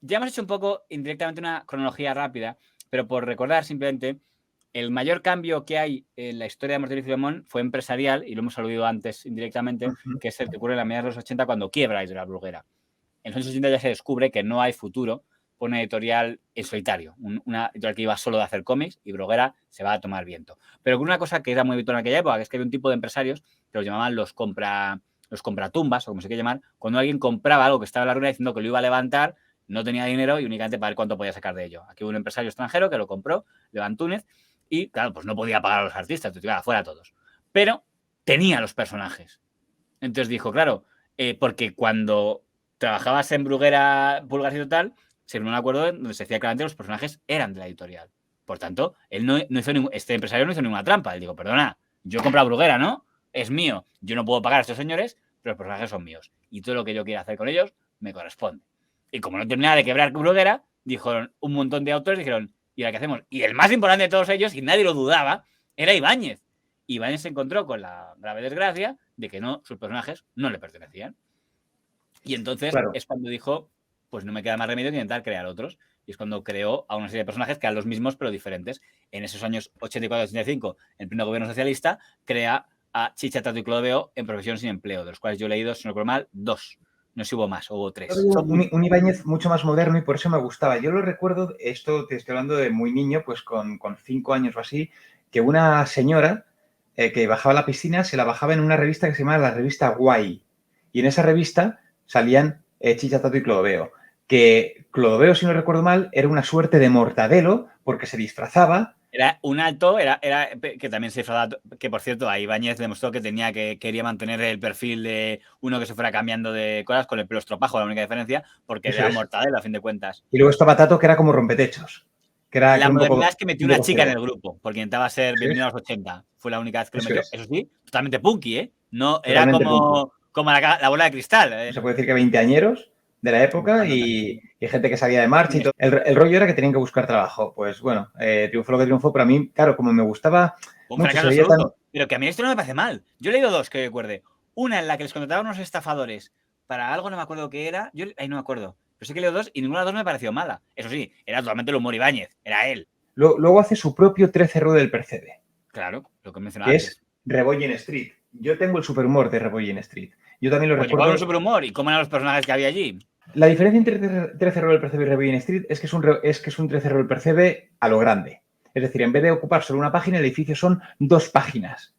Ya hemos hecho un poco indirectamente una cronología rápida, pero por recordar simplemente, el mayor cambio que hay en la historia de Mortadelo y Filemón fue empresarial, y lo hemos aludido antes indirectamente, que es el que ocurre en la media de los 80 cuando quiebra la editorial Bruguera. En los años 80 ya se descubre que no hay futuro por una editorial en solitario, una editorial que iba solo de hacer cómics, y Bruguera se va a tomar viento. Pero con una cosa que era muy habitual en aquella época, que es que había un tipo de empresarios que los llamaban los compratumbas, o como se quiere llamar, cuando alguien compraba algo que estaba en la ruina diciendo que lo iba a levantar, no tenía dinero y únicamente para ver cuánto podía sacar de ello. Aquí hubo un empresario extranjero que lo compró, Levan Túnez, y claro, pues no podía pagar a los artistas, entonces, fuera todos. Pero tenía los personajes. Entonces dijo, claro, porque cuando trabajabas en Bruguera, Pulgas y tal, se firmó un acuerdo donde se decía claramente que los personajes eran de la editorial. Por tanto, él no hizo este empresario no hizo ninguna trampa. Él dijo, perdona, yo he comprado Bruguera, ¿no? Es mío. Yo no puedo pagar a estos señores, pero los personajes son míos. Y todo lo que yo quiera hacer con ellos me corresponde. Y como no terminaba de quebrar Bruguera, dijeron un montón de autores, dijeron, ¿y ahora qué hacemos? Y el más importante de todos ellos, y nadie lo dudaba, era Ibáñez. Ibáñez se encontró con la grave desgracia de que no, sus personajes no le pertenecían. Y entonces es cuando dijo, pues no me queda más remedio que intentar crear otros. Y es cuando creó a una serie de personajes que eran los mismos pero diferentes. En esos años 84-85, en pleno gobierno socialista, crea a Chicha, Tato y Clodoveo en Profesión sin Empleo, de los cuales yo he leído, si no recuerdo mal, 2. No sé si hubo más, hubo 3. Un Ibáñez mucho más moderno y por eso me gustaba. Yo lo recuerdo, esto te estoy hablando de muy niño, pues con 5 años o así, que una señora que bajaba a la piscina se la bajaba en una revista que se llamaba la revista Guay. Y en esa revista salían Chicha, Tato y Clodoveo. Que Clodoveo, si no recuerdo mal, era una suerte de Mortadelo porque se disfrazaba. Era un alto, que también se disfrazaba, que por cierto, a Ibáñez demostró que quería mantener el perfil de uno que se fuera cambiando de cosas con el pelo estropajo, la única diferencia, porque era Mortadelo a fin de cuentas. Y luego estaba Tato, que era como rompetechos. Que era, la modernidad es que metió una chica en el grupo, porque intentaba ser bienvenido a los 80. Fue la única vez que lo metió. Eso sí, totalmente punky, ¿eh? No, era como la bola de cristal. Se puede decir que veinteañeros de la época y gente que salía de marcha y todo. El rollo era que tenían que buscar trabajo. Pues bueno, triunfó lo que triunfó, pero a mí, claro, como me gustaba un mucho, fracaso absoluto. Pero que a mí esto no me parece mal. Yo he leído 2 que recuerde. Una en la que les contrataban unos estafadores para algo, no me acuerdo qué era. Yo ahí no me acuerdo. Pero sí que he leído 2 y ninguna de las 2 me pareció mala. Eso sí, era totalmente el humor Ibáñez. Era él. Luego hace su propio 13 Ro del Percebe. Claro, lo que mencionaba antes. Es Rebollen Street. Yo tengo el superhumor de Rebollen Street. Yo también lo recuerdo. El superhumor y cómo eran los personajes que había allí. La diferencia entre 13 Ro del Percebe y Rebollen Street es que es un 13 Ro del Percebe a lo grande. Es decir, en vez de ocupar solo una página, el edificio son 2 páginas.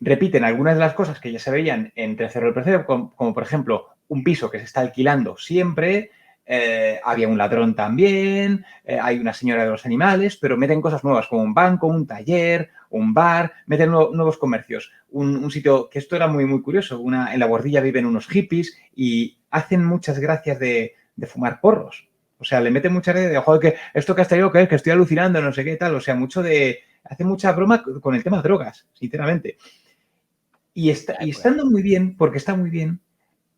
Repiten algunas de las cosas que ya se veían en 13 Ro del Percebe, como por ejemplo un piso que se está alquilando siempre. Había un ladrón también, hay una señora de los animales, pero meten cosas nuevas como un banco, un taller, un bar, meten nuevos comercios. Un sitio que esto era muy, muy curioso. En la Guardilla viven unos hippies y hacen muchas gracias de fumar porros. O sea, le meten muchas gracias de, joder, que esto que has traído, que es que estoy alucinando, no sé qué tal. O sea, hace mucha broma con el tema de drogas, sinceramente. Y estando muy bien, porque está muy bien,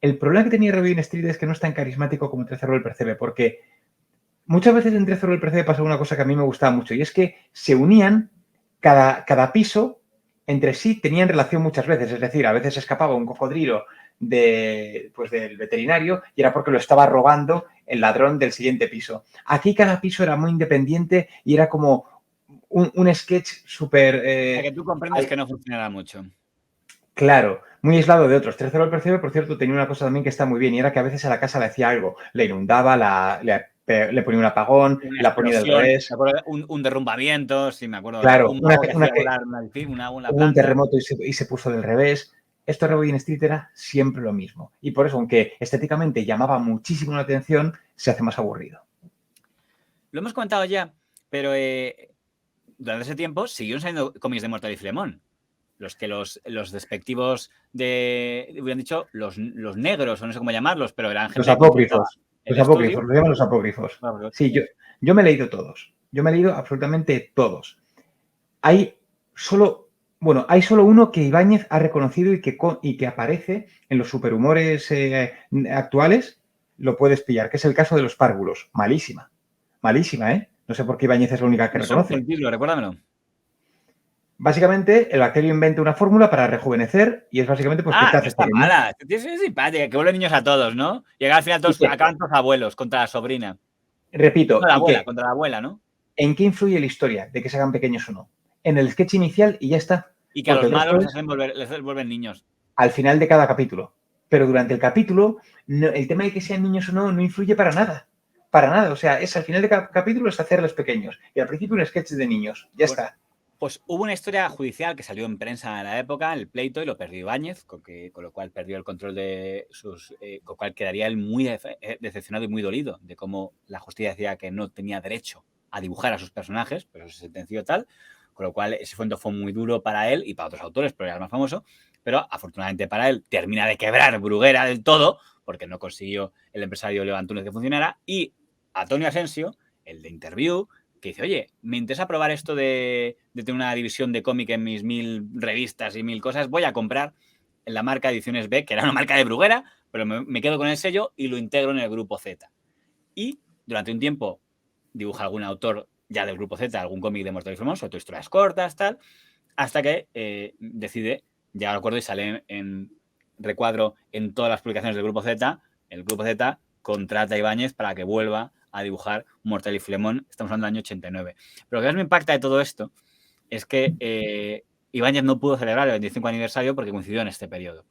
el problema que tenía Rebollen Street es que no es tan carismático como 13 Ro del Percebe, porque muchas veces en 13 Ro del Percebe pasaba una cosa que a mí me gustaba mucho, y es que se unían, cada piso entre sí tenían relación muchas veces, es decir, a veces escapaba un cocodrilo del veterinario y era porque lo estaba robando el ladrón del siguiente piso. Aquí cada piso era muy independiente y era como un sketch súper... que tú comprendes que no funcionará mucho. Claro, muy aislado de otros. 13 Ro del Percebe, por cierto, tenía una cosa también que está muy bien y era que a veces a la casa le hacía algo. Le inundaba, le ponía un apagón, la ponía del revés. Un derrumbamiento, sí, me acuerdo. Claro, un terremoto y se puso del revés. Esto de Rebollen Street era siempre lo mismo. Y por eso, aunque estéticamente llamaba muchísimo la atención, se hace más aburrido. Lo hemos comentado ya, pero durante ese tiempo siguieron saliendo cómics de Mortadelo y Filemón. Los que los despectivos hubieran dicho los negros, o no sé cómo llamarlos, pero eran gente... Los apócrifos. Los apócrifos, lo llaman los apócrifos. Sí, yo me he leído todos. Yo me he leído absolutamente todos. Hay solo uno que Ibáñez ha reconocido y que aparece en los superhumores actuales, lo puedes pillar, que es el caso de los párvulos. Malísima. Malísima, ¿eh? No sé por qué Ibáñez es la única que reconoce. El título, recuérdamelo. Básicamente, el bacterio inventa una fórmula para rejuvenecer y es básicamente pues que te No haces está pequeño. mala. Es simpática, que vuelven niños a todos, ¿no? Y al final todos acaban todos abuelos contra la sobrina. Repito, No, la abuela, contra la abuela, ¿no? ¿En qué influye la historia de que se hagan pequeños o no? En el sketch inicial y ya está. Y que a los malos les vuelven niños. Al final de cada capítulo. Pero durante el capítulo, el tema de que sean niños o no influye para nada. Para nada. O sea, es al final de cada capítulo es hacerlos pequeños. Y al principio un sketch de niños. Ya está. Pues hubo una historia judicial que salió en prensa en la época, el pleito, y lo perdió Ibáñez, con lo cual perdió el control de sus... con lo cual quedaría él muy decepcionado y muy dolido de cómo la justicia decía que no tenía derecho a dibujar a sus personajes, pero se sentenció tal, con lo cual ese fondo fue muy duro para él y para otros autores, pero era el más famoso. Pero afortunadamente para él termina de quebrar Bruguera del todo, porque no consiguió el empresario Leo Antúnez que funcionara, y Antonio Asensio, el de Interview, que dice, oye, me interesa probar esto de tener una división de cómic en mis 1000 revistas y 1000 cosas, voy a comprar la marca Ediciones B, que era una marca de Bruguera, pero me quedo con el sello y lo integro en el Grupo Z. Y durante un tiempo dibuja algún autor ya del Grupo Z, algún cómic de Mortal y Filemón, sobre todo historias cortas, tal, hasta que decide, ya lo acuerdo, y sale en recuadro en todas las publicaciones del Grupo Z. El Grupo Z contrata a Ibáñez para que vuelva a dibujar Mortal y Filemón. Estamos hablando del año 89. Pero lo que más me impacta de todo esto es que Ibáñez no pudo celebrar el 25 aniversario porque coincidió en este periodo.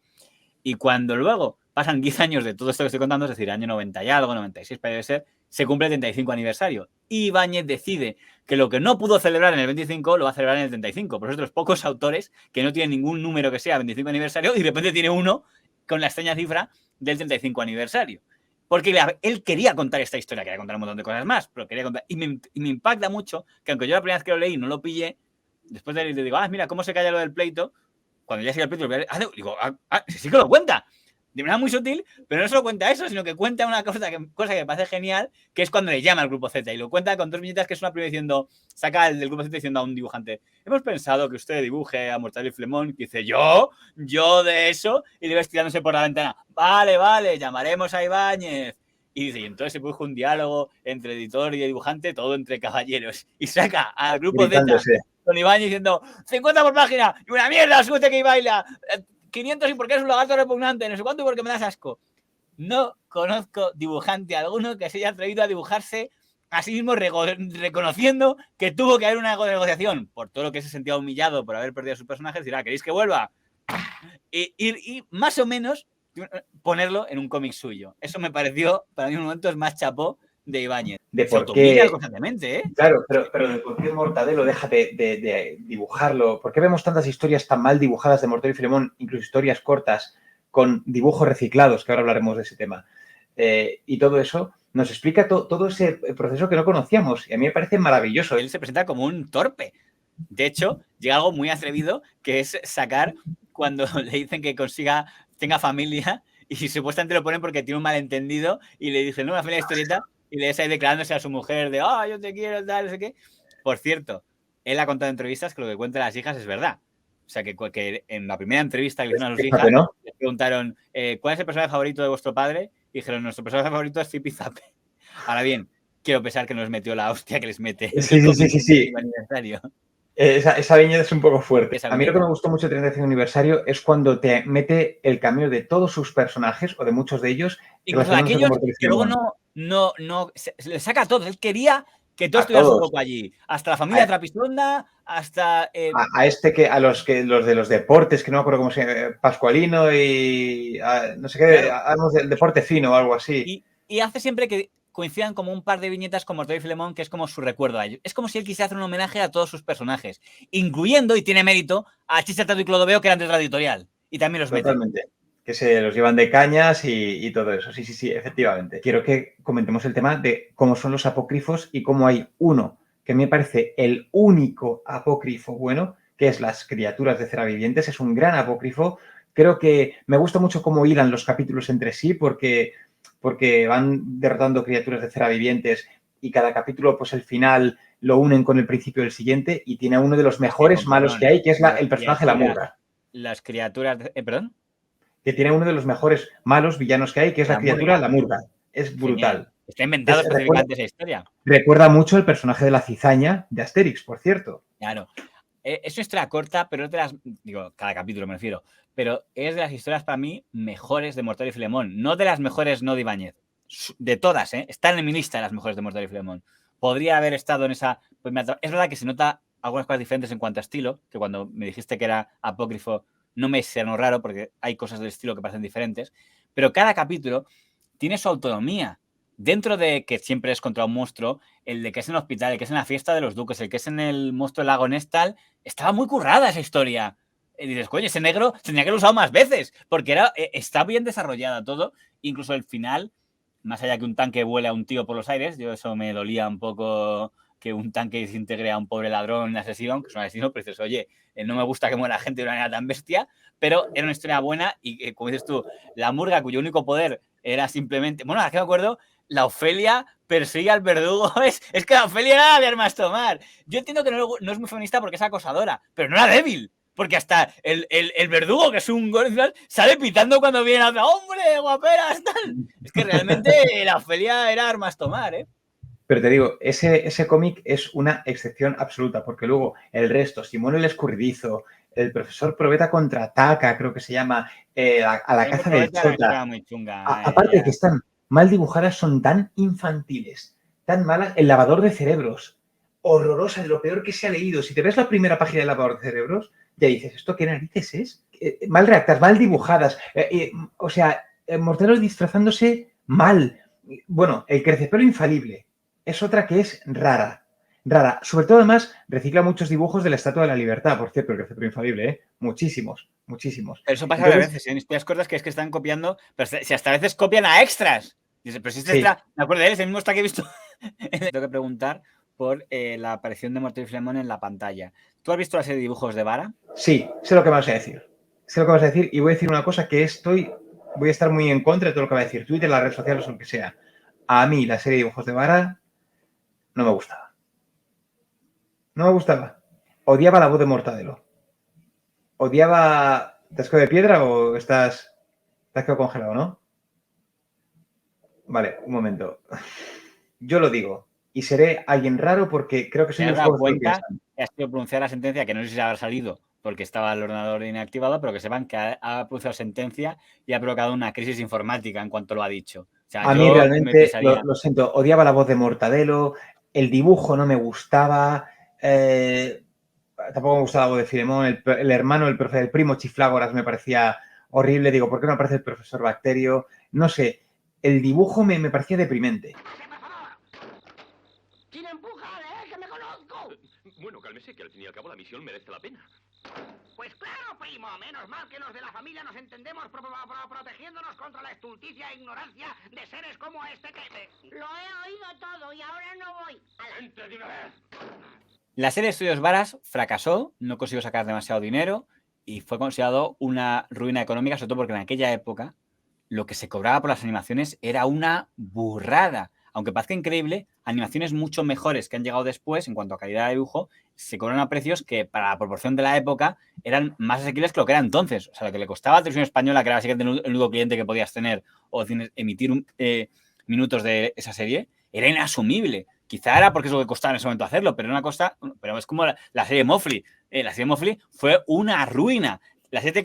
Y cuando luego pasan 10 años de todo esto que estoy contando, es decir, año 90 y algo, 96 parece ser, se cumple el 35 aniversario. Y Ibáñez decide que lo que no pudo celebrar en el 25 lo va a celebrar en el 35. Por eso los pocos autores que no tienen ningún número que sea 25 aniversario y de repente tiene uno con la extraña cifra del 35 aniversario. Porque él quería contar esta historia, quería contar un montón de cosas más, pero quería contar. Y me impacta mucho que aunque yo la primera vez que lo leí no lo pillé, después de le digo, mira, ¿cómo se calla lo del pleito? Cuando ya sigue el pleito, digo, sí que lo cuenta. De manera muy sutil, pero no solo cuenta eso, sino que cuenta una cosa que me parece genial, que es cuando le llama al Grupo Z y lo cuenta con 2 viñetas, que es una primera diciendo, saca el del Grupo Z diciendo a un dibujante, hemos pensado que usted dibuje a Mortal y Filemón, que dice, yo de eso, y le ves tirándose por la ventana, vale, llamaremos a Ibáñez. Y dice, y entonces se produjo un diálogo entre editor y dibujante, todo entre caballeros, y saca al Grupo Z con Ibáñez diciendo, 50 por página, y una mierda, súbete que baila, 500 y porque es un lagarto repugnante, no sé cuánto y porque me das asco. No conozco dibujante alguno que se haya atrevido a dibujarse a sí mismo reconociendo que tuvo que haber una negociación por todo lo que se sentía humillado por haber perdido a sus personajes. Dirá, ¿queréis que vuelva? Y más o menos ponerlo en un cómic suyo. Eso me pareció, para mí, en momentos más chapó de Ibáñez. De se automilla constantemente, ¿eh? Claro, pero de por qué Mortadelo deja de dibujarlo. ¿Por qué vemos tantas historias tan mal dibujadas de Mortadelo y Filemón, incluso historias cortas con dibujos reciclados, que ahora hablaremos de ese tema? Y todo eso nos explica todo ese proceso que no conocíamos y a mí me parece maravilloso. Él se presenta como un torpe. De hecho, llega algo muy atrevido, que es sacar cuando le dicen que tenga familia y supuestamente lo ponen porque tiene un malentendido y le dicen, no, una familia historieta, y le ves ahí declarándose a su mujer de, yo te quiero, tal, no sé qué. Por cierto, él ha contado en entrevistas que lo que cuenta las hijas es verdad. O sea, que en la primera entrevista que hicieron a sus hijas, ¿no? Les preguntaron, ¿cuál es el personaje favorito de vuestro padre? Y dijeron, nuestro personaje favorito es Zipi Zape. Ahora bien, quiero pensar que nos metió la hostia que les mete. Sí. Aniversario. Esa viñeta es un poco fuerte. A mí lo que me gustó mucho de 35 aniversario es cuando te mete el cameo de todos sus personajes o de muchos de ellos. Incluso de aquellos que luego no le saca todo. Él quería que todos estuvieran un poco allí. Hasta la familia Trapisonda, hasta... a los de los deportes, que no me acuerdo cómo se llama, Pascualino y no sé qué, hablamos del deporte fino o algo así. Y hace siempre que coincidan como un par de viñetas con Mortadelo y Filemón, que es como su recuerdo a ellos. Es como si él quisiera hacer un homenaje a todos sus personajes, incluyendo, y tiene mérito, a Chicha, Tato y Clodoveo, que eran de otra editorial. Y también los mete. Totalmente. Que se los llevan de cañas y todo eso. Sí, efectivamente. Quiero que comentemos el tema de cómo son los apócrifos y cómo hay uno que me parece el único apócrifo bueno, que es Las criaturas de cera vivientes. Es un gran apócrifo. Creo que me gusta mucho cómo hilan los capítulos entre sí porque van derrotando criaturas de cera vivientes y cada capítulo, pues el final lo unen con el principio del siguiente y tiene uno de los mejores malos que hay, que es el personaje de la murga. Las criaturas... ¿Perdón? Que tiene uno de los mejores malos villanos que hay, que es la criatura, la murga. Es brutal. Genial. Está inventado específicamente esa historia. Recuerda mucho el personaje de la cizaña de Asterix, por cierto. Claro. Es una historia corta, pero es de las... Digo, cada capítulo me refiero. Pero es de las historias para mí mejores de Mortadelo y Filemón. No de las mejores, no de Ibáñez. De todas, ¿eh? Están en mi lista de las mejores de Mortadelo y Filemón. Podría haber estado en esa... Pues es verdad que se nota algunas cosas diferentes en cuanto a estilo, que cuando me dijiste que era apócrifo no me sonó raro porque hay cosas del estilo que parecen diferentes, pero cada capítulo tiene su autonomía. Dentro de que siempre es contra un monstruo, el de que es en el hospital, el que es en la fiesta de los duques, el que es en el monstruo del lago Nestal, estaba muy currada esa historia. Y dices, coño, ese negro tendría que haberlo usado más veces, porque está bien desarrollada todo, incluso el final, más allá que un tanque vuele a un tío por los aires, yo eso me dolía un poco, que un tanque desintegre a un pobre ladrón, asesino, aunque es un asesino, pero dices, oye, no me gusta que muera gente de una manera tan bestia, pero era una historia buena y, como dices tú, la murga cuyo único poder era simplemente... Bueno, aquí me acuerdo, la Ofelia persigue al verdugo. Es que la Ofelia era de armas tomar. Yo entiendo que no es muy feminista porque es acosadora, pero no era débil. Porque hasta el verdugo, que es un gordo, sale pitando cuando viene a... ¡Hombre, guaperas! Tal. Es que realmente la Ofelia era armas tomar, ¿eh? Pero te digo, ese cómic es una excepción absoluta, porque luego el resto, Simón el Escurridizo, el profesor Probeta contraataca, creo que se llama, a la caza del Chota. Muy chunga, aparte de que están mal dibujadas, son tan infantiles, tan malas. El lavador de cerebros, horrorosa, de lo peor que se ha leído. Si te ves la primera página del lavador de cerebros, ya dices, ¿esto qué narices es? Mal redactadas, mal dibujadas. O sea, Mortadelo disfrazándose mal. Bueno, el crecepelo infalible es otra que es rara. Rara. Sobre todo, además, recicla muchos dibujos de la Estatua de la Libertad, por cierto, el crecepelo infalible, ¿eh? Muchísimos, muchísimos. Pero eso pasa a veces, en historias cortas, que es que están copiando, pero si hasta a veces copian a extras. Dice, pero si este extra, me acuerdo de él, es el mismo extra que he visto. Tengo que preguntar por la aparición de Mortadelo y Filemón en la pantalla. ¿Tú has visto la serie de dibujos de Vara? Sí, sé lo que me vas a decir. Sé lo que vas a decir y voy a decir una cosa que voy a estar muy en contra de todo lo que va a decir Twitter, las redes sociales o lo que sea. A mí la serie de dibujos de Vara no me gustaba. No me gustaba. Odiaba la voz de Mortadelo. Odiaba... ¿Te has quedado de piedra o te has quedado congelado, no? Vale, un momento. Yo lo digo. Y seré alguien raro porque creo que soy ¿Te los has dado juegos que cuenta que ha sido pronunciada la sentencia, que no sé si habrá salido porque estaba el ordenador inactivado, pero que sepan que ha pronunciado sentencia y ha provocado una crisis informática en cuanto lo ha dicho? O sea, a mí realmente, lo siento, odiaba la voz de Mortadelo, el dibujo no me gustaba, tampoco me gustaba la voz de Filemón, el hermano, el primo Chiflágoras me parecía horrible. Digo, ¿por qué no aparece el profesor Bacterio? No sé, el dibujo me parecía deprimente. ¡Sin empujar, que me conozco! Bueno, cálmese, que al fin y al cabo la misión merece la pena. Pues claro, primo, menos mal que los de la familia nos entendemos protegiéndonos contra la estulticia e ignorancia de seres como este que... Lo he oído todo y ahora no voy. ¡Entre de una vez! La serie de Estudios Varas fracasó, no consiguió sacar demasiado dinero y fue considerado una ruina económica, sobre todo porque en aquella época lo que se cobraba por las animaciones era una burrada. Aunque parezca increíble, animaciones mucho mejores que han llegado después en cuanto a calidad de dibujo se cobran a precios que para la proporción de la época eran más asequibles que lo que era entonces. O sea, lo que le costaba a la televisión española, que era básicamente el único cliente que podías tener o emitir minutos de esa serie, era inasumible. Quizá era porque es lo que costaba en ese momento hacerlo, pero pero es como la serie Mofli. La serie Mofli fue una ruina. La serie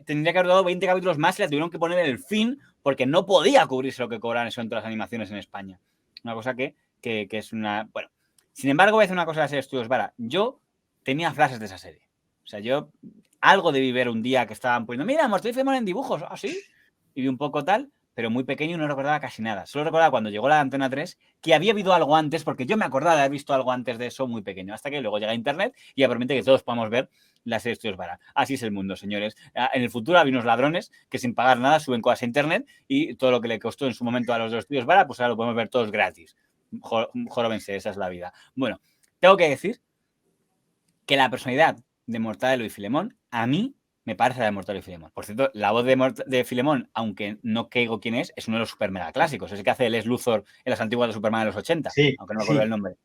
tendría que haber dado 20 capítulos más y la tuvieron que poner en el fin porque no podía cubrirse lo que cobraban eso en todas las animaciones en España. Una cosa que es una... Bueno, sin embargo, voy a decir una cosa de la serie Estudios Vara. Yo tenía frases de esa serie. O sea, yo algo debí ver un día que estaban poniendo, mira, Mortadelo y Filemón en dibujos, ¿sí? Y vi un poco tal, pero muy pequeño y no recordaba casi nada. Solo recordaba cuando llegó la Antena 3 que había habido algo antes, porque yo me acordaba de haber visto algo antes de eso muy pequeño, hasta que luego llega Internet y ya permite que todos podamos ver la serie Estudios Vara. Así es el mundo, señores. En el futuro hay unos ladrones que sin pagar nada suben cosas a Internet y todo lo que le costó en su momento a los de los Estudios Vara, pues ahora lo podemos ver todos gratis. Jóvense, esa es la vida. Bueno, tengo que decir que la personalidad de Mortadelo y Filemón, a mí me parece la de Mortadelo y Filemón. Por cierto, la voz de Filemón, aunque no caigo quién es uno de los super mega clásicos. Es el que hace Les Luthor en las antiguas de Superman de los 80, sí, aunque no me acuerdo el nombre.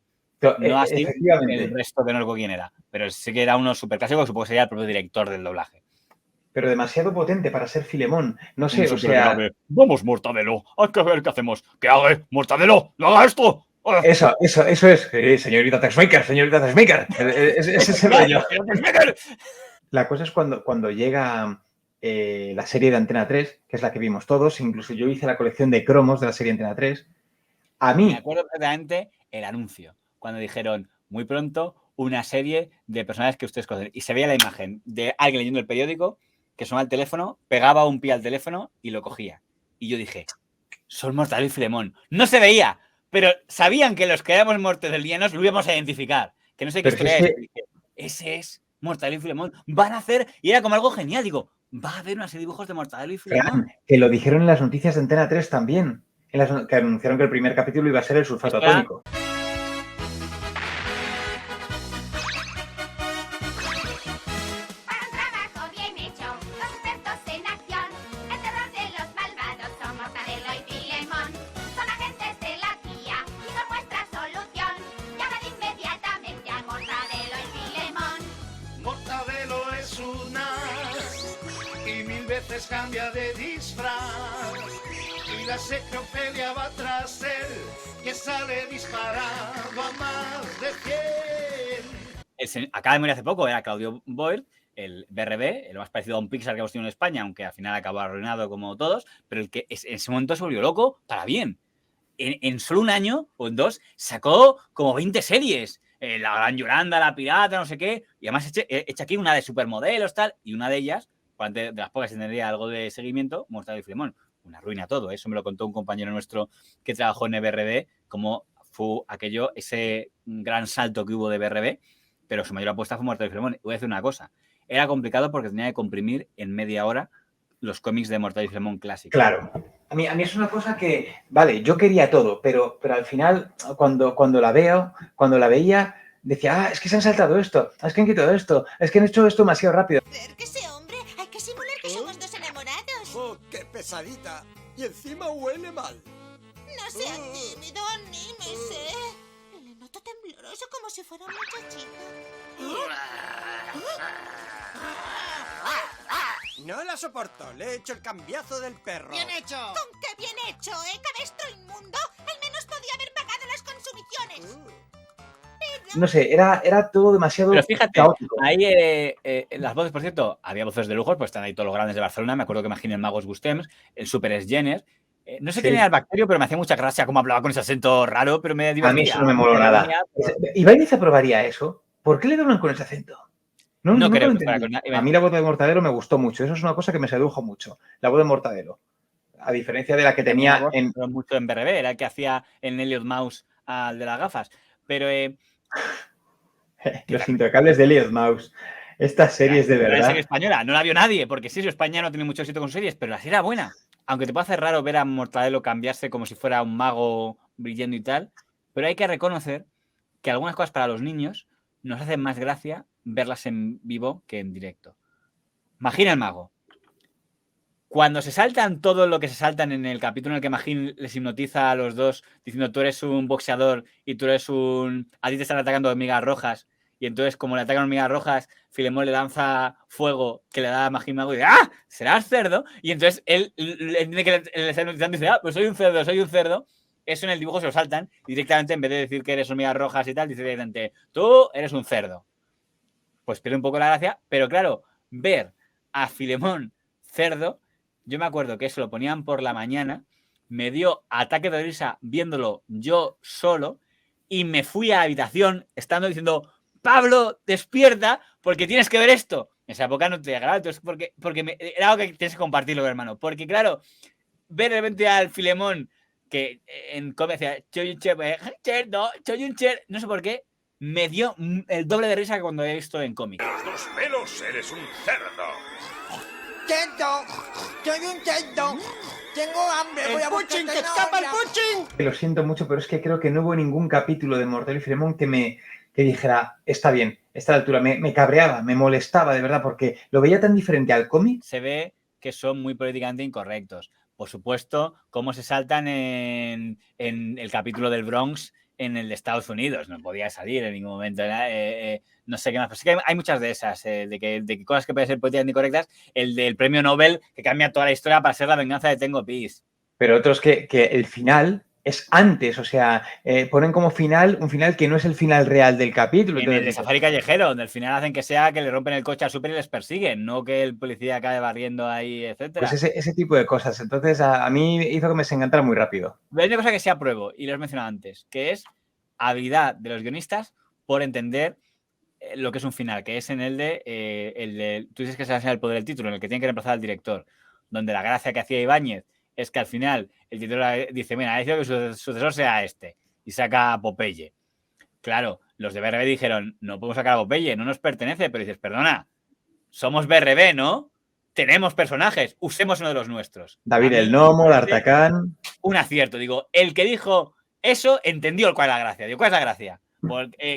No así el resto de no recuerdo quién era, pero sí que era uno súper clásico, que supongo que sería el propio director del doblaje. Pero demasiado potente para ser Filemón. No sé, o sea... Grave. Vamos, Mortadelo, hay que ver qué hacemos. ¿Qué haga? ¡Mortadelo! ¡No haga esto! Eso es, señorita Texmaker, señorita Texmaker. Ese es el rollo. La cosa es cuando llega la serie de Antena 3, que es la que vimos todos, incluso yo hice la colección de cromos de la serie Antena 3. A mí... Me acuerdo perfectamente el anuncio, cuando dijeron, muy pronto, una serie de personajes que ustedes conocen. Y se veía la imagen de alguien leyendo el periódico, que sonaba el teléfono, pegaba un pie al teléfono y lo cogía. Y yo dije, son Mortadelo y Filemón. No se veía, pero sabían que los que éramos mortadelianos lo íbamos a identificar. Que no sé qué historia es. Ese es Mortadelo y Filemón. Van a hacer, y era como algo genial, digo, va a haber una serie de dibujos de Mortadelo y Filemón. Que lo dijeron en las noticias de Antena 3 también, que anunciaron que el primer capítulo iba a ser el sulfato atónico. Cambia de disfraz y la secrofelia va tras él, que sale disparado a más de 100. Acaba de morir hace poco, era Claudio Boyd, el BRB, el más parecido a un Pixar que hemos tenido en España, aunque al final acabó arruinado como todos, pero el que en ese momento se volvió loco para bien. En solo un año o en 2 sacó como 20 series. La Gran Yolanda, La Pirata, no sé qué, y además hecha aquí una de supermodelos, tal, y una de ellas, de las pocas que tendría algo de seguimiento, Mortadelo y Filemón. Una ruina todo. Eso me lo contó un compañero nuestro que trabajó en EBRD, cómo fue aquello, ese gran salto que hubo de EBRD, pero su mayor apuesta fue Mortadelo y Filemón. Y voy a decir una cosa. Era complicado porque tenía que comprimir en media hora los cómics de Mortadelo y Filemón clásicos. Claro. A mí es una cosa que, vale, yo quería todo, pero al final, cuando la veía, decía, es que se han saltado esto, es que han quitado esto, es que han hecho esto demasiado rápido. ¡Oh, qué pesadita! Y encima huele mal. No seas tímido, anímese. Le noto tembloroso como si fuera un muchachito. No la soporto. Le he hecho el cambiazo del perro. ¡Bien hecho! ¿Con qué bien hecho, cabestro inmundo? Al menos podía haber pagado las consumiciones. No sé, era todo demasiado pero fíjate, caótico. Ahí las voces, por cierto, había voces de lujo, pues están ahí todos los grandes de Barcelona. Me acuerdo que imaginen Magos Gustems, el Super Jenner. No sé quién era el Bacterio, pero me hacía mucha gracia cómo hablaba con ese acento raro, pero me divertía. A mí eso no me moló nada. ¿Ibáñez aprobaría eso? ¿Por qué le hablan con ese acento? No creo. A mí la voz de Mortadelo me gustó mucho. Eso es una cosa que me sedujo mucho. La voz de Mortadelo. A diferencia de la que tenía en... mucho en BRB, era el que hacía en Elliot Mouse al de las gafas. Pero... Los intocables de Elliot Mouse. Estas series de verdad. La serie española no la vio nadie, porque sí, España no tiene mucho éxito con series, pero la serie era buena. Aunque te puede hacer raro ver a Mortadelo cambiarse como si fuera un mago brillando y tal, pero hay que reconocer que algunas cosas para los niños nos hacen más gracia verlas en vivo que en directo. Magín el mago. Cuando se saltan todo lo que se saltan en el capítulo en el que Magín les hipnotiza a los dos diciendo tú eres un boxeador y tú eres un... A ti te están atacando hormigas rojas y entonces como le atacan hormigas rojas, Filemón le lanza fuego que le da a Magín Mago y dice ¡ah! ¿Serás cerdo? Y entonces él entiende que le está hipnotizando y dice ¡ah! Pues soy un cerdo. Eso en el dibujo se lo saltan y directamente en vez de decir que eres hormigas rojas y tal, dice directamente tú eres un cerdo. Pues pierde un poco la gracia, pero claro, ver a Filemón cerdo, yo me acuerdo que eso lo ponían por la mañana, me dio ataque de risa viéndolo yo solo y me fui a la habitación estando diciendo Pablo, despierta porque tienes que ver esto. En esa época no te agrada, entonces porque era algo que tienes que compartirlo, hermano. Porque claro, ver de repente al Filemón que en cómic decía no sé por qué, me dio el doble de risa que cuando he visto en cómic. Los dos pelos, eres un cerdo. ¡Cerdo! ¡Soy un cerdo! ¡Tengo hambre! ¡Voy a buscar ¡Que escapa el puching! Lo siento mucho, pero es que creo que no hubo ningún capítulo de Mortadelo y Filemón que dijera, está bien, está a la altura. Me cabreaba, me molestaba, de verdad, porque lo veía tan diferente al cómic. Se ve que son muy políticamente incorrectos. Por supuesto, cómo se saltan en el capítulo del Bronx en el de Estados Unidos. No podía salir en ningún momento. No sé qué más. Pero sí que hay muchas de esas, de que cosas que pueden ser políticamente incorrectas. El del premio Nobel que cambia toda la historia para ser la venganza de Tengo Peace. Pero otros que el final es antes, o sea, ponen como final un final que no es el final real del capítulo. En el de Safari Callejero, donde al final hacen que sea que le rompen el coche al súper y les persiguen, no que el policía acabe barriendo ahí, etcétera. Pues ese tipo de cosas. Entonces, a mí hizo que me desencantara muy rápido. Hay una cosa que sí apruebo, y lo he mencionado antes, que es habilidad de los guionistas por entender lo que es un final, que es en el de tú dices que se va a enseñar el poder del título, en el que tiene que reemplazar al director, donde la gracia que hacía Ibáñez es que al final el director dice, mira, ha decidido que su sucesor sea este, y saca a Popeye. Claro, los de BRB dijeron, no podemos sacar a Popeye, no nos pertenece, pero dices, perdona, somos BRB, ¿no? Tenemos personajes, usemos uno de los nuestros. David el Nomo, D'Artagnan. Un acierto, digo, el que dijo eso entendió cuál es la gracia. Digo, ¿cuál es la gracia?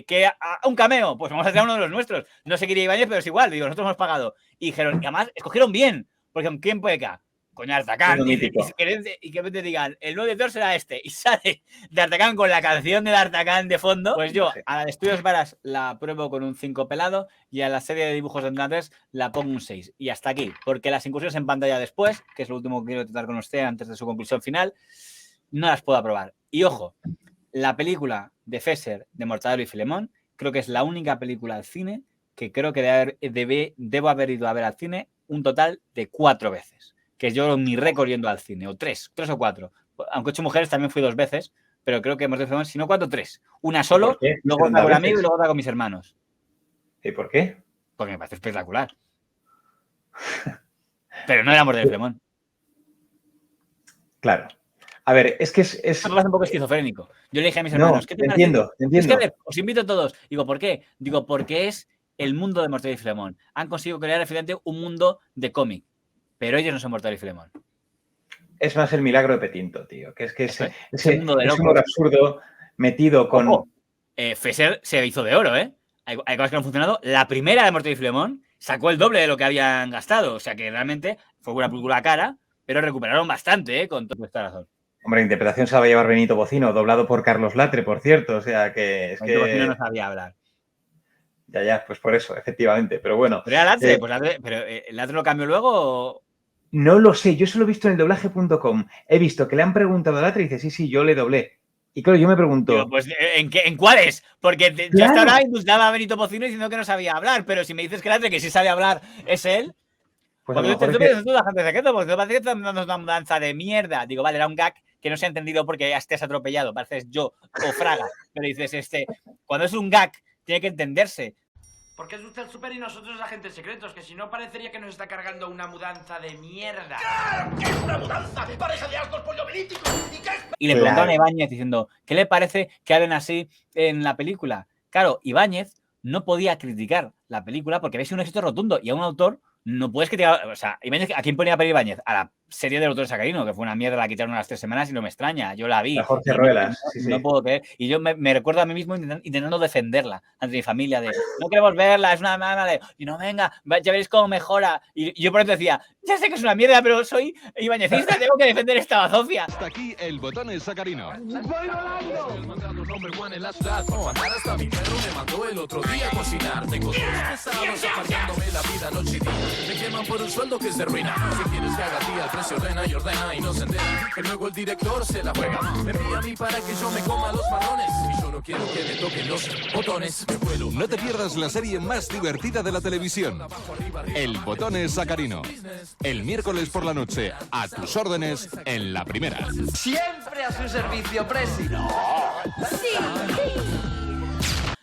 Que un cameo, pues vamos a hacer uno de los nuestros. No sé qué Ibáñez, pero es igual. Digo, nosotros hemos pagado. Y dijeron, y además escogieron bien, porque ¿quién puede caer? Coño, D'Artagnan. Y que te digan, el nuevo director será este. Y sale D'Artagnan con la canción de D'Artagnan de fondo. Pues yo a la de Estudios Varas la pruebo con un 5 pelado y a la serie de dibujos de Antena 3 la pongo un 6. Y hasta aquí, porque las incursiones en pantalla después, que es lo último que quiero tratar con usted antes de su conclusión final, no las puedo aprobar. Y ojo, la película de Fesser, de Mortadelo y Filemón, creo que es la única película al cine que creo que debo haber ido a ver al cine un total de 4 veces. Que es yo mi récord yendo al cine, o 3 o 4. Aunque 8 mujeres también fui 2 veces, pero creo que hemos de si no 4, 3. Una solo, luego otra con amigos y luego otra con mis hermanos. ¿Y por qué? Porque me parece espectacular. Pero no era Mortadelo y Filemón. Claro. A ver, es que es... Me parece un poco esquizofrénico. Yo le dije a mis hermanos, ¿qué te entiendo. Es que, a ver, os invito a todos. Digo, ¿por qué? Digo, porque es el mundo de Mortadelo y Filemón. Han conseguido crear, efectivamente, un mundo de cómic. Pero ellos no son Mortadelo y Filemón. Es más el milagro de Petinto, tío. Que es que ese mundo de es humor absurdo metido con... Fesser se hizo de oro, ¿eh? Hay cosas que no han funcionado. La primera de Mortadelo y Filemón sacó el doble de lo que habían gastado. O sea que realmente fue una película cara, pero recuperaron bastante, con toda esta razón. Hombre, interpretación se la va a llevar Benito Bocino, doblado por Carlos Latre, por cierto. O sea que es Benito Bocino no sabía hablar. Ya, pues por eso, efectivamente. Pero bueno. Pero era Latre, pero ¿el Latre lo cambió luego o...? No lo sé, yo solo he visto en el doblaje.com. He visto que le han preguntado a Latre y dice, sí, yo le doblé. Y claro, yo me pregunto... Digo, pues, ¿en cuáles? Porque claro. Yo hasta ahora indultaba a Benito Bocino diciendo que no sabía hablar, pero si me dices que Latre, que sí sabe hablar, es él... Pues porque tú piensas tú, la gente secreto, porque parece que están dando una mudanza de mierda. Digo, vale, era un gag que no se ha entendido porque ya estés atropellado, pareces yo o Fraga. Pero dices, cuando es un gag, tiene que entenderse. Porque es usted el super y nosotros los agentes secretos, que si no parecería que nos está cargando una mudanza de mierda. ¿Qué es una mudanza? ¡Pareja de asnos poliomelíticos! Y le preguntaron a Ibáñez diciendo, ¿qué le parece que hablen así en la película? Claro, Ibáñez no podía criticar la película porque había sido un éxito rotundo y a un autor no puedes criticar. O sea, Ibáñez, ¿a quién ponía a pedir Ibáñez? A la serie del autor Sacarino, que fue una mierda, la quitaron a las 3 semanas y no me extraña. Yo la vi. A Jorge Ruelas. No puedo creer. Y yo me recuerdo a mí mismo intentando defenderla ante mi familia de no queremos verla, es una mala de. Y no, venga, ya veréis cómo mejora. Y yo por eso decía, ya sé que es una mierda, pero soy ibáñezista, tengo que defender esta bazofia. Hasta aquí el botón es Sacarino. Hasta mi perro me mandó el otro día a cocinar. Tengo todos pesados apartándome la vida noche y día. Me queman por un sueldo que se arruina. Si quieres que haga tía, el precio ordena y ordena y no se entera. Que luego el director se la juega. Me envía a mí para que yo me coma los marrones. Y yo no quiero que me toquen los botones. Me vuelo. No te pierdas la serie más divertida de la televisión. El botón es Sacarino. El miércoles por la noche, a tus órdenes, en La Primera. Siempre a su servicio, Presi.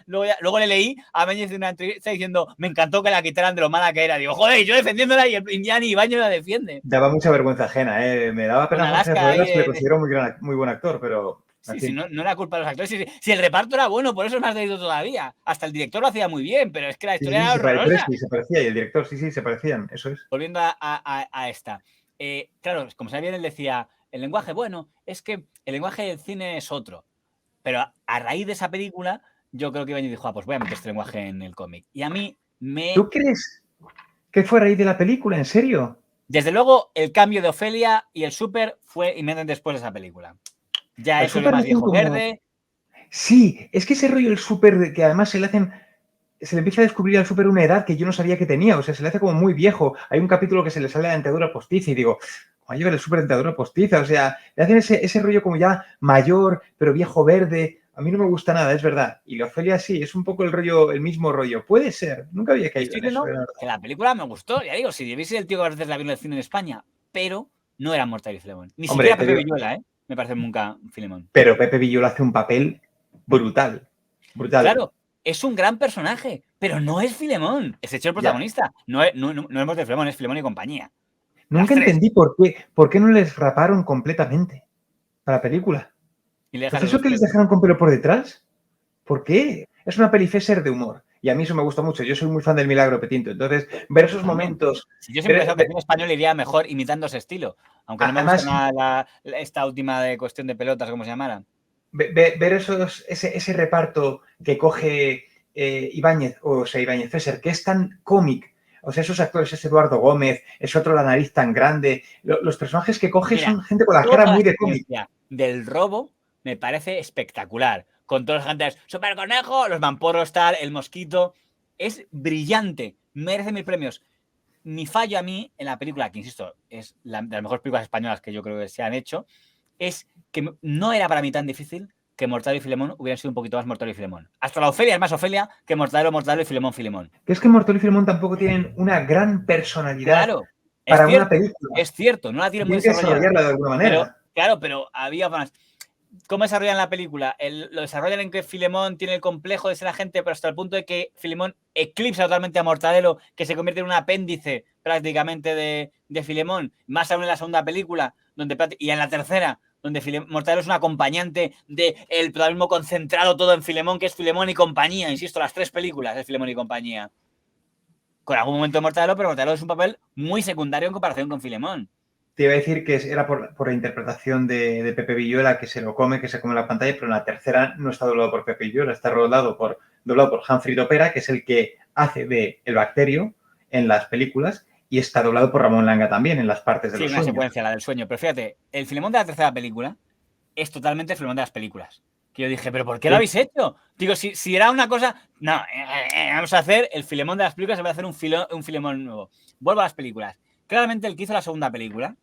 Luego le leí a Ibáñez en una entrevista diciendo, me encantó que la quitaran de lo mala que era. Digo, joder, yo defendiéndola y el Indiani Ibáñez la defiende. Daba mucha vergüenza ajena, ¿eh? Me daba pena Jorge Ruelas, que le considero muy buen actor, pero... Sí, no era culpa de los actores. Si el reparto era bueno, por eso es más delito todavía. Hasta el director lo hacía muy bien, pero es que la historia era horrorosa. Se parecía, y el director, sí, se parecían, eso es. Volviendo a esta. Claro, como sabía bien, él decía, el lenguaje, bueno, es que el lenguaje del cine es otro. Pero a raíz de esa película, yo creo que Ibáñez dijo, pues voy a meter este lenguaje en el cómic. Y a mí me... ¿Tú crees que fue a raíz de la película? ¿En serio? Desde luego, el cambio de Ofelia y el Súper fue inmediatamente después de esa película. Ya es lo más viejo verde. Sí, es que ese rollo del Súper, que además se le hacen se le empieza a descubrir al Super una edad que yo no sabía que tenía, o sea, se le hace como muy viejo. Hay un capítulo que se le sale la dentadura postiza y digo, ¿cómo va a llevar el Super dentadura postiza? O sea, le hacen ese rollo como ya mayor, pero viejo verde. A mí no me gusta nada, es verdad. Y la Ofelia sí, es un poco el mismo rollo. Puede ser, nunca había caído Estoy en eso, diciendo que la película me gustó, ya digo, si debiese ser el tío que a veces la vi en el cine en España, pero no era Mortadelo y Filemón. Ni Hombre, siquiera Pepe Villuela, me parece nunca Filemón. Pero Pepe Villuela hace un papel brutal. Brutal. Claro, es un gran personaje, pero no es Filemón. Es hecho el protagonista. No es Mortadelo y Filemón, es Filemón y compañía. Nunca entendí por qué no les raparon completamente para la película. ¿Es eso que les dejaron con pelo por detrás? ¿Por qué? Es una peli Fesser de humor. Y a mí eso me gusta mucho. Yo soy muy fan del Milagro Petinto. Entonces, ver esos momentos... Si yo siempre he pensado que en español iría mejor imitando ese estilo. Aunque no me gusta nada esta última de cuestión de pelotas, como se llamara. Ver ese reparto que coge Ibáñez, Ibáñez Fesser, que es tan cómic. O sea, esos actores, es Eduardo Gómez, es otro la nariz tan grande. Los personajes que coge son gente con la cara muy de cómic. Del robo me parece espectacular. Con todos los agentes, Super Conejo, los mamporros, tal, el mosquito. Es brillante. Merece 1000 premios. Mi fallo a mí en la película, que insisto, es de las mejores películas españolas que yo creo que se han hecho, es que no era para mí tan difícil que Mortadelo y Filemón hubieran sido un poquito más Mortadelo y Filemón. Hasta la Ofelia es más Ofelia que Mortadelo y Filemón. Que es que Mortadelo y Filemón tampoco tienen una gran personalidad para una película. Es cierto, no la tienen muy desarrollada. De alguna manera. Pero había más. ¿Cómo desarrollan la película? Lo desarrollan en que Filemón tiene el complejo de ser agente, pero hasta el punto de que Filemón eclipsa totalmente a Mortadelo, que se convierte en un apéndice prácticamente de Filemón. Más aún en la segunda película, y en la tercera, donde Mortadelo es un acompañante del protagonismo concentrado todo en Filemón, que es Filemón y compañía. Insisto, las 3 películas es Filemón y compañía. Con algún momento de Mortadelo, pero Mortadelo es un papel muy secundario en comparación con Filemón. Te iba a decir que era por la interpretación de Pepe Villuela, que se come la pantalla, pero en la tercera no está doblado por Pepe Villuela, está doblado por Humphrey Topera, que es el que hace de El Bacterio en las películas, y está doblado por Ramón Langa también en las partes de los sueños. Sí, una secuencia, la del sueño. Pero fíjate, el Filemón de la tercera película es totalmente el Filemón de las películas. Que yo dije, ¿pero por qué lo habéis hecho? Digo, si era una cosa... No, vamos a hacer el Filemón de las películas, se va a hacer un Filemón nuevo. Vuelvo a las películas. Claramente el que hizo la segunda película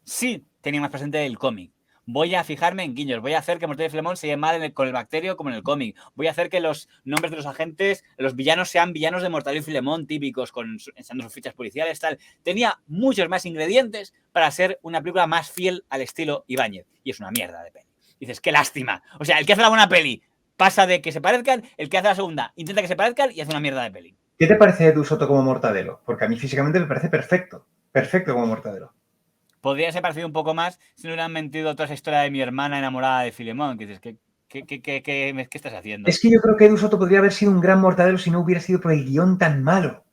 sí tenía más presente el cómic. Voy a fijarme en guiños, voy a hacer que Mortadelo y Filemón se llamen con el Bacterio como en el cómic. Voy a hacer que los nombres de los agentes, los villanos sean villanos de Mortadelo y Filemón típicos, enseñando sus fichas policiales, tal. Tenía muchos más ingredientes para ser una película más fiel al estilo Ibáñez. Y es una mierda de peli. Dices, qué lástima. O sea, el que hace la buena peli pasa de que se parezcan, el que hace la segunda intenta que se parezcan y hace una mierda de peli. ¿Qué te parece Edu Soto como Mortadelo? Porque a mí físicamente me parece perfecto. Perfecto como Mortadelo. Podría ser parecido un poco más si no hubieran mentido toda esa historia de mi hermana enamorada de Filemón. Que dices, ¿qué estás haciendo? Es que yo creo que Edu Soto podría haber sido un gran Mortadelo si no hubiera sido por el guión tan malo.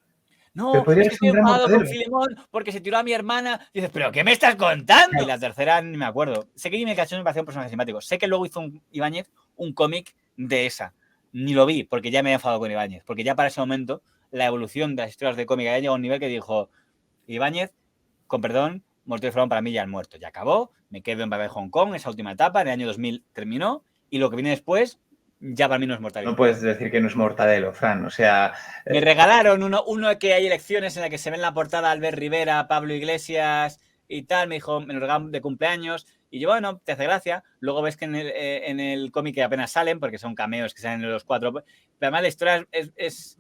No, es que estoy enfadado con Filemón porque se tiró a mi hermana. Y dices, ¿pero qué me estás contando? Claro. Y la tercera ni me acuerdo. Sé que Jimmy Cachón me pareció un personaje simpático. Sé que luego hizo Ibáñez un cómic de esa. Ni lo vi porque ya me había enfadado con Ibáñez. Porque ya para ese momento la evolución de las historias de cómic había llegado a un nivel que dijo, Ibáñez, con perdón, Mortadelo y Filemón para mí ya han muerto. Ya acabó, me quedo en Bye Bye Hong Kong, esa última etapa, en el año 2000 terminó, y lo que viene después ya para mí no es Mortadelo. No puedes decir que no es Mortadelo, Fran, o sea... Me regalaron uno que hay elecciones en la que se ve en la portada Albert Rivera, Pablo Iglesias y tal, me dijo, me lo regalaron de cumpleaños, y yo, bueno, te hace gracia. Luego ves que en el cómic que apenas salen, porque son cameos que salen en los 4, pero además la historia es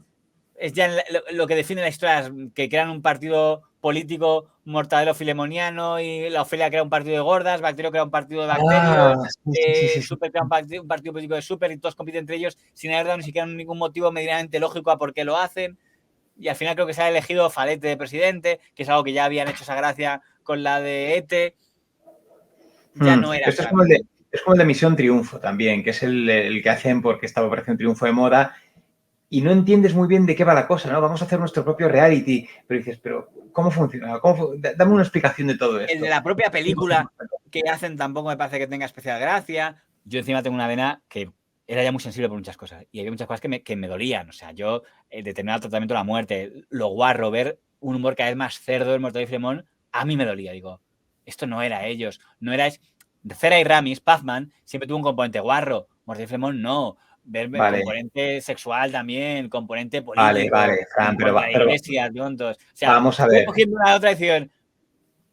ya lo que define la historia, que crean un partido político Mortadelo filemoniano y la Ofelia crea un partido de gordas, Bacterio crea un partido de Bacterios, Super crea un partido político de Super y todos compiten entre ellos sin haber dado ni siquiera ningún motivo medianamente lógico a por qué lo hacen. Y al final creo que se ha elegido Falete de presidente, que es algo que ya habían hecho esa gracia con la de ETE. Ya no era. Esto es como el de Misión Triunfo también, que es el que hacen porque estaba Operación Triunfo de moda. Y no entiendes muy bien de qué va la cosa, ¿no? Vamos a hacer nuestro propio reality. Pero dices, ¿pero cómo funciona? Dame una explicación de todo esto. El de la propia película que hacen tampoco me parece que tenga especial gracia. Yo encima tengo una vena que era ya muy sensible por muchas cosas. Y había muchas cosas que me dolían. O sea, yo, determinado tratamiento de la muerte, lo guarro, ver un humor cada vez más cerdo del Mortadelo y Filemón, a mí me dolía. Digo, esto no era ellos. No era... Cera y Ramis, Pazman, siempre tuvo un componente guarro. Mortadelo y Filemón no. ver Vale. componente sexual también, componente político, Vale, Fran, pero iglesias, tontos. O sea, vamos a ver. cogiendo una otra edición.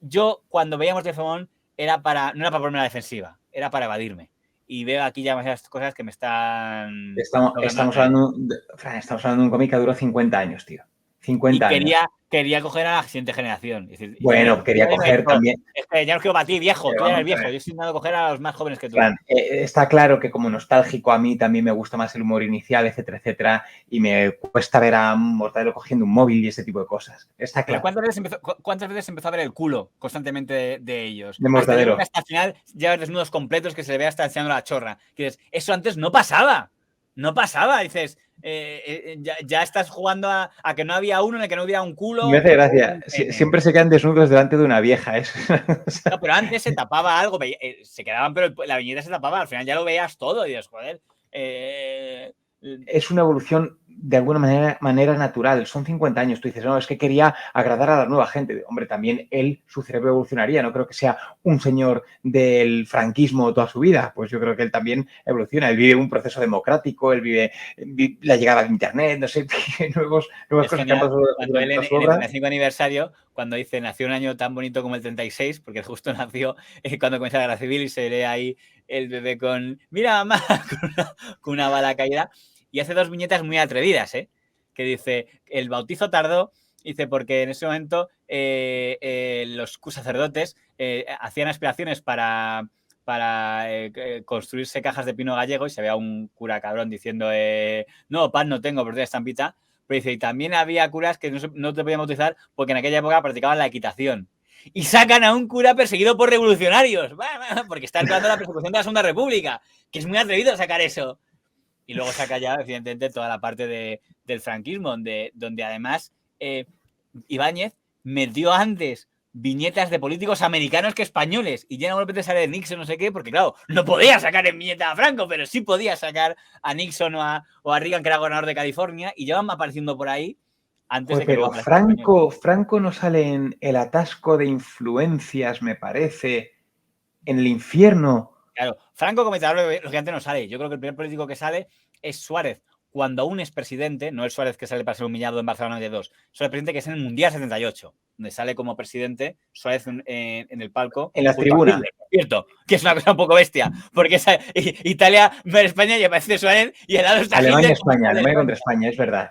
Yo, cuando veíamos de Famón, no era para ponerme a la defensiva, era para evadirme. Y veo aquí ya demasiadas cosas que me están... Estamos hablando de un cómic que duró 50 años, tío. 50 años. Quería coger a la siguiente generación. Es decir, bueno, quería coger también... Es que ya no quiero para ti, viejo. Tú eres viejo. Yo estoy intentando coger a los más jóvenes que tú. Fran, está claro que como nostálgico a mí también me gusta más el humor inicial, etcétera, etcétera, y me cuesta ver a Mortadelo cogiendo un móvil y ese tipo de cosas. Está claro. ¿Cuántas veces empezó a ver el culo constantemente de ellos? De Mortadelo. Hasta el final llevas desnudos completos que se le ve hasta enseñando la chorra. Que dices, eso antes no pasaba. No pasaba. Dices... ya estás jugando a que no había uno en el que no hubiera un culo. Me hace gracia. Siempre se quedan desnudos delante de una vieja. No, pero antes se tapaba algo, se quedaban, pero la viñeta se tapaba. Al final ya lo veías todo y dices, joder. Es una evolución de alguna manera natural. Son 50 años. Tú dices, no, es que quería agradar a la nueva gente. Hombre, también su cerebro evolucionaría. No creo que sea un señor del franquismo toda su vida. Pues yo creo que él también evoluciona. Él vive un proceso democrático, él vive la llegada de Internet, no sé, nuevas cosas que han pasado. Cuando él en el 35 aniversario, cuando dice, nació un año tan bonito como el 36, porque justo nació cuando comienza la guerra civil y se ve ahí el bebé con, mira, mamá, con una bala caída. Y hace dos viñetas muy atrevidas, que dice, el bautizo tardó, dice, porque en ese momento los sacerdotes hacían aspiraciones para construirse cajas de pino gallego y se veía un cura cabrón diciendo, no, pan no tengo, pero tengo estampita. Pero dice, y también había curas que no te podían bautizar porque en aquella época practicaban la equitación. Y sacan a un cura perseguido por revolucionarios, porque está actuando la persecución de la Segunda República, que es muy atrevido sacar eso. Y luego saca ya, evidentemente, toda la parte del franquismo, donde además Ibáñez metió antes viñetas de políticos americanos que españoles. Y ya no de sale de Nixon, no sé qué, porque claro, no podía sacar en viñeta a Franco, pero sí podía sacar a Nixon o a Reagan, que era gobernador de California, y ya van apareciendo por ahí antes de que... Pero Franco no sale en El atasco de influencias, me parece, en El infierno... Claro, Franco como dictador lógicamente no sale. Yo creo que el primer político que sale es Suárez, cuando aún es presidente, no el Suárez que sale para ser humillado en Barcelona 92, Suárez presidente que es en el Mundial 78, donde sale como presidente Suárez en el palco. En las tribunas. Cierto, que es una cosa un poco bestia, porque Italia ver España y aparece Suárez y al lado está Alemania contra España, es verdad.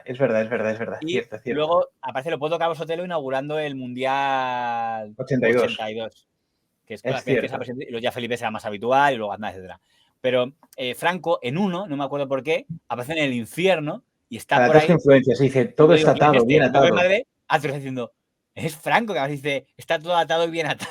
Y cierto. Luego aparece Leopoldo Cabo Sotelo inaugurando el Mundial 82. Que es y luego ya Felipe será más habitual y luego Aznar, etcétera. Pero Franco, en uno, no me acuerdo por qué, aparece en el infierno y está por ahí. Influencias, dice, todo está atado, bien atado. Madre, diciendo, es Franco, que a veces dice, está todo atado y bien atado.